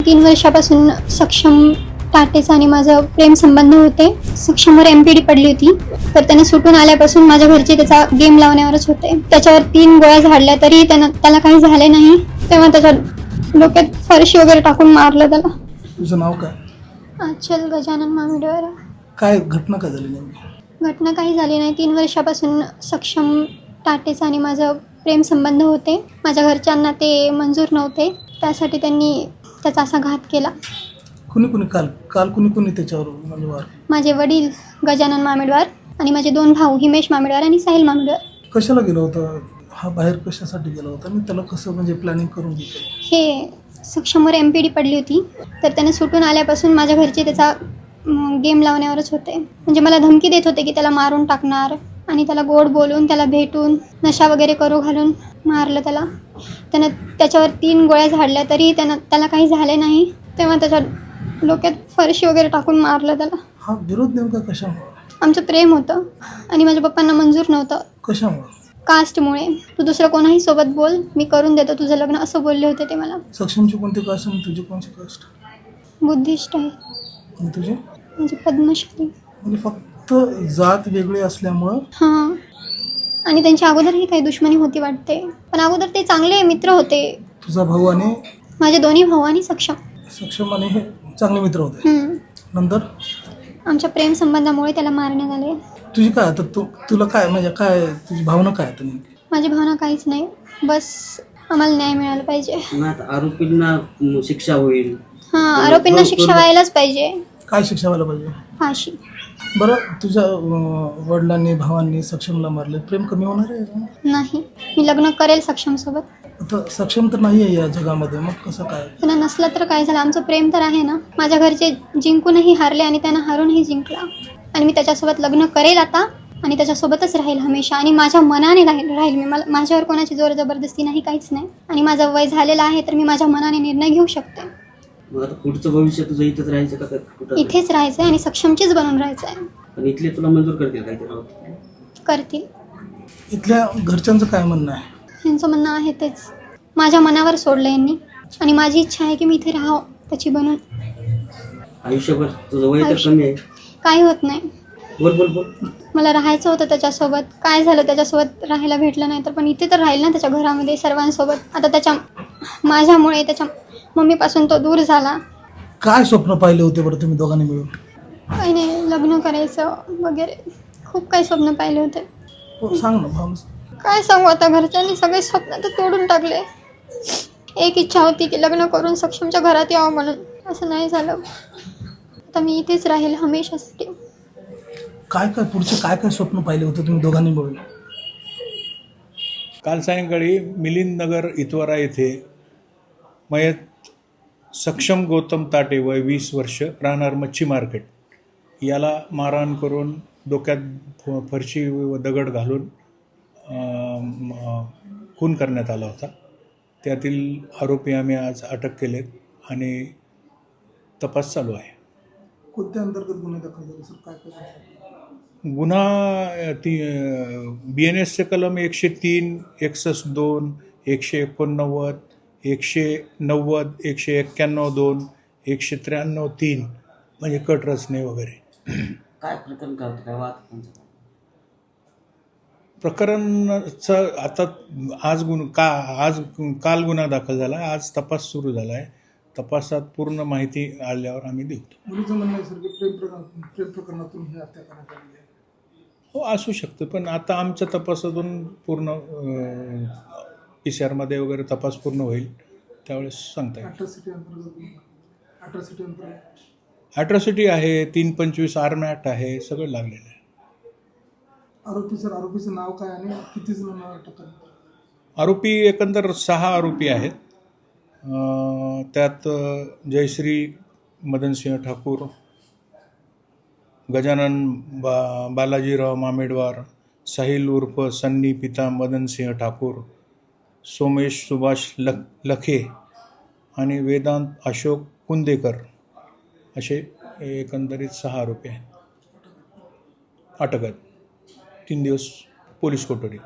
3 वर्षापासून सक्षम टाटेचा आणि माझं प्रेम संबंध होते. सक्षमवर MPD पडली होती, तर त्याने सुटून आल्यापासून माझ्या घरचे त्याचा गेम लावण्यावरच होते. त्याच्यावर 3 गोळ्या झाडल्या तरी त्याला काही झाले नाही. तेव्हा त्याच्या डोक्यात फरशी वगैरे टाकून मारलं त्याला. तुझं नाव काय? आचल गजानन मामिडवार. काय घटना काय झाली नेमकी? घटना काही झाली नाही. 3 वर्षापासून सक्षम टाटेचा आणि माझं प्रेम संबंध होते. माझ्या घरच्यांना ते मंजूर नव्हते, त्यासाठी त्यांनी त्याचा असा घात केला. कुणी काल कुणी त्याच्यावर म्हणजे वार? माझे वडील गजानन मामिडवार आणि माझे 2 भाऊ हिमेश मामिडवार आणि साहिल मामिडवार. कशाला गेला होता हा? बाहेर कशासाठी गेला होता आणि त्याला कसं म्हणजे प्लॅनिंग करून घेतलं? हे सक्षमवर MPD पडली होती, तर त्याने सुटून आल्यापासून माझ्या घरचे त्याचा गेम लावण्यावरच होते. म्हणजे मला धमकी देत होते की त्याला मारून टाकणार, आणि त्याला गोड बोलून, त्याला भेटून, नशा वगैरे करू घालून मारलं त्याला. त्यानं त्याच्यावर 3 गोळ्या झाडल्या तरी त्याला काही झाले नाही. तेव्हा त्याच्या डोक्यात फरशी वगैरे टाकून मारलं त्याला. हा विरोध नेमका कशामुळे? आमचं प्रेम होतं आणि माझ्या पप्पांना मंजूर नव्हतं. कशामुळे? कास्टमुळे. तू दुसरं कोणाही सोबत बोल, मी करून देतो तुझं लग्न, असं बोलले होते ते मला. सक्षमची कोणती कास्ट आणि तुझी कोणती कास्ट? बुद्धिस्ट आहे. आणि तुझी? म्हणजे पद्मश्री. म्हणजे फक्त जात वेगळी असल्यामुळं? हां. आणि त्यांच्या अगोदरही काही दुश्मनी होती वाटते, पण अगोदर ते चांगले मित्र होते. तुझा भाऊ आणि? माझे 2 भाऊ आणि सक्षम आणि हे चांगले मित्र होते. नंतर आमच्या प्रेम संबंधामुळे त्याला मारण्यात आले. तुझी काय आता तुला काय म्हणजे काय तुझी भावना काय आता नेमकी? माझी भावना काहीच नाही, बस आम्हाला न्याय मिळाला पाहिजे. आरोपींना शिक्षा होईल. हां, आरोपींना शिक्षा व्हायलाच पाहिजे. काय शिक्षा व्हायला पाहिजे? फाशी. बरं, तुझ्या वडिलांनी भावांनी सक्षमला मारले, प्रेम कमी होणार आहे? नाही, मी लग्न करेल सक्षम सोबत. आता सक्षम तर नाही आहे या जगामध्ये, मग कसं काय? त्यांना नसलं तर काय झालं, आमचं प्रेम तर आहे ना. माझ्या घरचे जिंकूनही हारले आणि त्यांना हारूनही जिंकला, आणि मी त्याच्यासोबत लग्न करेल आता, आणि त्याच्यासोबतच राहील हमेशा, आणि माझ्या मनाने राहील मी. माझ्यावर कोणाची जोर जबरदस्ती नाही, काहीच नाही. आणि माझं वय झालेलं आहे, तर मी माझ्या मनाने निर्णय घेऊ शकते. पुढचं भविष्य तुझं इथेच राहायचं का? इथेच राहायचं आहे आणि सक्षमचीच बनून राहायचं आहे. पण इथले तुला मंजूर करतील काय? करतील. इथल्या घरच्यांचं काय म्हणणं आहे? यांचं म्हणणं आहे तेच. माझ्या मनावर सोडलं यांनी, आणि माझी इच्छा आहे की मी इथे राहावं त्याची बनून आयुष्यभर. तुझं वय तर कमी आहे. काही होत नाही. बोल. मला राहायचं होतं त्याच्यासोबत. काय झालं, त्याच्यासोबत राहायला भेटलं नाही, तर पण इथे तर राहील ना त्याच्या घरामध्ये सर्वांसोबत. आता माझ्यामुळे त्याच्या मम्मीपासून तो दूर झाला. काय स्वप्न पाहिले होते बरं तुम्ही दोघांनी मिळून? काही नाही, लग्न करायचं वगैरे खूप काही स्वप्न पाहिले होते. हो, सांग ना भाऊ. काय सांगू आता, घरच्यांनी सगळे स्वप्न तर तोडून टाकले. एक इच्छा होती की लग्न करून सक्षमच्या घरात यावं म्हणून, असं नाही झालं. आता मी इथेच राहील हमेशासाठी. पुढचे काय स्वप्न पाहिले होते तुम्ही दोघांनी मिळून? काल सायंकाळी मिलिंद नगर इतवारा येथे मयत सक्षम गौतम ताटे वय 20 वर्ष, राहणार मच्छी मार्केट, याला मारहाण करून डोक्यात फरशी व दगड घालून खून करण्यात आला होता. त्यातील आरोपी आम्ही आज अटक केलेत आणि तपास चालू आहे. कोणत्या अंतर्गत गुन्हे दाखल झाले सर? काय गुन्हा BNSचे कलम 103, 61(2), 189, 190, 191(2), 193(3) म्हणजे कट रचने वगैरे. काय प्रकरण काय वाद? प्रकरणाचं आता काल गुन्हा दाखल झाला आहे. आज तपास सुरू झाला आहे. तपासात पूर्ण माहिती आल्यावर आम्ही देऊ. मुलीचं म्हणणं आहे सर की प्रेम प्रकरणातून ही हत्या करण्यात आली आहे. हो, असू शकतं, पण आता आमच्या तपासातून पूर्ण PCR मध्ये वगैरे तपास पूर्ण होईल, त्यावेळेस सांगता येईल. ॲट्रॉसिटी आहे, 325 आर्म ॲक्ट आहे, सगळं लागलेलं आहे. आरोपीचं नाव काय आणि किती जण अटक करण्यात? आरोपी एकंदर 6 आरोपी आहेत. त्यात जयश्री मदनसिंह ठाकूर, गजानन बालाजीराव मामेडवार, साहिल उर्फ सन्नी पिता मदनसिंह ठाकूर, सोमेश सुभाष लखे आणि वेदांत अशोक कुंदेकर, असे एकंदरीत 6 आरोपी आहेत. अटक आहेत. 3 दिवस पोलीस कोठडी.